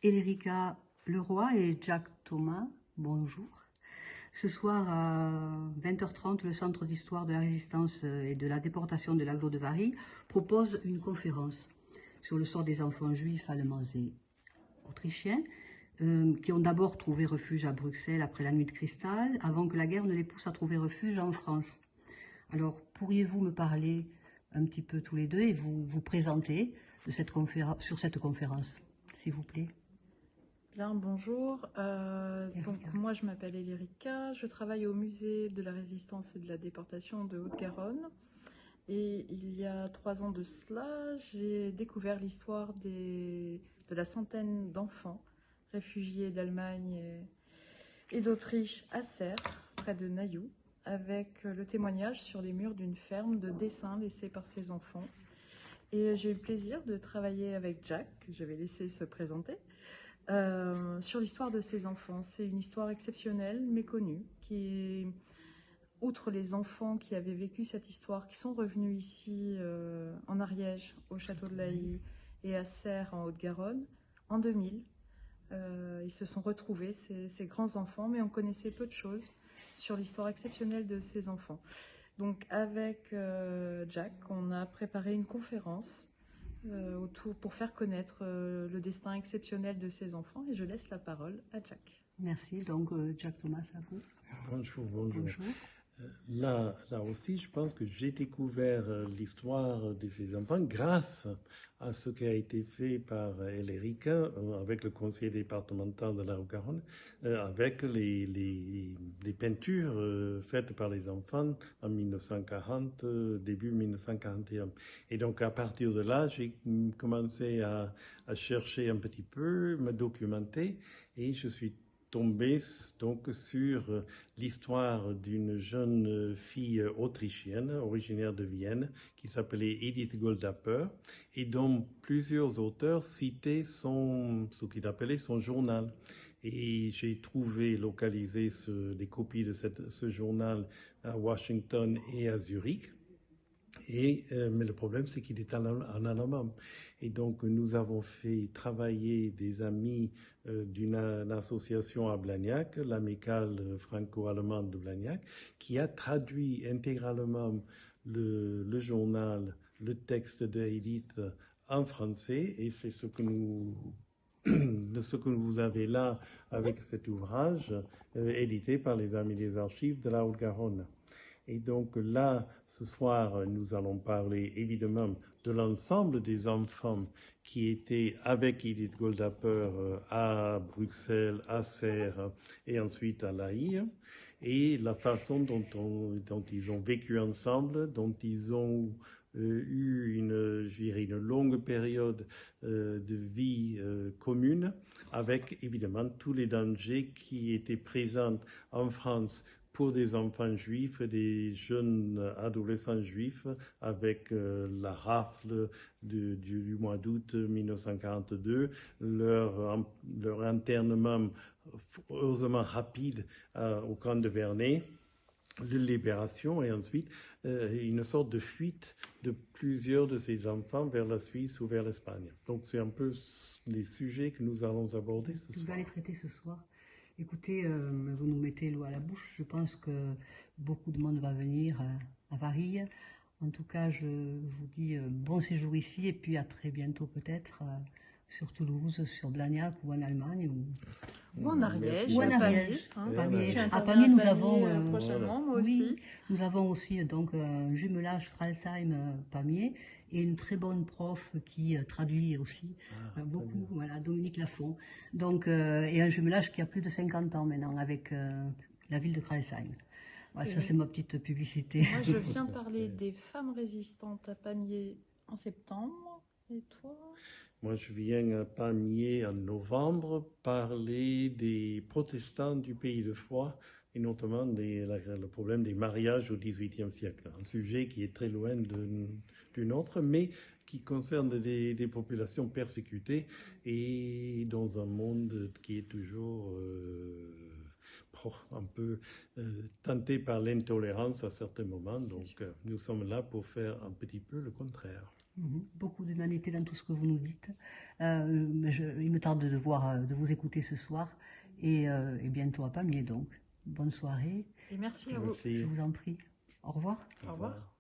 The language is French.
Elérica Leroy et Jack Thomas, bonjour. Ce soir à 20h30, le Centre d'histoire de la résistance et de la déportation de l'agglo de Varilhes propose une conférence sur le sort des enfants juifs, allemands et autrichiens qui ont d'abord trouvé refuge à Bruxelles après la nuit de cristal, avant que la guerre ne les pousse à trouver refuge en France. Alors, pourriez-vous me parler un petit peu tous les deux et vous présenter de sur cette conférence, s'il vous plaît? Bien, bonjour. Donc, moi, je m'appelle Elérica. Je travaille au musée de la résistance et de la déportation de Haute-Garonne. Et il y a 3 ans de cela, j'ai découvert l'histoire de la centaine d'enfants réfugiés d'Allemagne et d'Autriche à Serres, près de Nailloux, avec le témoignage sur les murs d'une ferme de dessins laissés par ces enfants. Et j'ai eu le plaisir de travailler avec Jack, que je vais laisser se présenter, sur l'histoire de ces enfants. C'est une histoire exceptionnelle, méconnue, qui est, outre les enfants qui avaient vécu cette histoire, qui sont revenus ici en Ariège, au château de Laï et à Serres en Haute-Garonne, en 2000. Ils se sont retrouvés, ces grands enfants, mais on connaissait peu de choses sur l'histoire exceptionnelle de ces enfants. Donc avec Jack, on a préparé une conférence pour faire connaître le destin exceptionnel de ces enfants, et je laisse la parole à Jack. Merci. Donc, Jack Thomas, à vous. Bonjour. Là aussi, je pense que j'ai découvert l'histoire de ces enfants grâce à ce qui a été fait par Elérica avec le conseiller départemental de la Haute-Garonne, avec les peintures faites par les enfants en 1940, début 1941. Et donc, à partir de là, j'ai commencé à chercher un petit peu, me documenter, et je suis tombé donc sur l'histoire d'une jeune fille autrichienne originaire de Vienne qui s'appelait Edith Goldapper et dont plusieurs auteurs citaient ce qu'il appelait son journal. Et j'ai localisé des copies de ce journal à Washington et à Zurich. Mais le problème, c'est qu'il est en allemand. Et donc, nous avons fait travailler des amis d'une association à Blagnac, l'amicale franco-allemande de Blagnac, qui a traduit intégralement le journal, le texte d'Edith en français. Et c'est ce que vous avez là avec cet ouvrage édité par les Amis des Archives de la Haute-Garonne. Et donc là, ce soir, nous allons parler évidemment de l'ensemble des enfants qui étaient avec Edith Goldapper à Bruxelles, à Serres et ensuite à Laï, et la façon dont ils ont vécu ensemble, dont ils ont eu une longue période de vie commune, avec évidemment tous les dangers qui étaient présents en France pour des enfants juifs, des jeunes adolescents juifs, avec la rafle du mois d'août 1942, leur internement heureusement rapide au camp de Vernet, de libération, et ensuite une sorte de fuite de plusieurs de ces enfants vers la Suisse ou vers l'Espagne. Donc c'est un peu les sujets que nous allons aborder ce soir. Vous allez traiter ce soir. Écoutez, vous nous mettez l'eau à la bouche. Je pense que beaucoup de monde va venir à Varilhes. En tout cas, je vous dis bon séjour ici et puis à très bientôt peut-être sur Toulouse, sur Blagnac ou en Allemagne. Ou en Ariège, ou en Pamiers. À Pamiers, nous avons prochainement, moi aussi. Nous avons aussi donc un jumelage Kralsheim-Pamiers et une très bonne prof qui traduit aussi beaucoup, voilà, Dominique Lafont. Donc, et un jumelage qui a plus de 50 ans maintenant avec la ville de Kralsheim. Voilà, ça c'est ma petite publicité. Moi, je viens parler des femmes résistantes à Pamiers en septembre. Et toi ? Moi, je viens à Pamiers en novembre parler des protestants du pays de foi et notamment le problème des mariages au XVIIIe siècle. Un sujet qui est très loin du nôtre, mais qui concerne des populations persécutées et dans un monde qui est toujours un peu tenté par l'intolérance à certains moments. Donc, nous sommes là pour faire un petit peu le contraire. Beaucoup d'humanité dans tout ce que vous nous dites. Il me tarde de vous écouter ce soir et bientôt à Pamiers donc. Bonne soirée. Et merci à vous. Je vous en prie. Au revoir. Au revoir.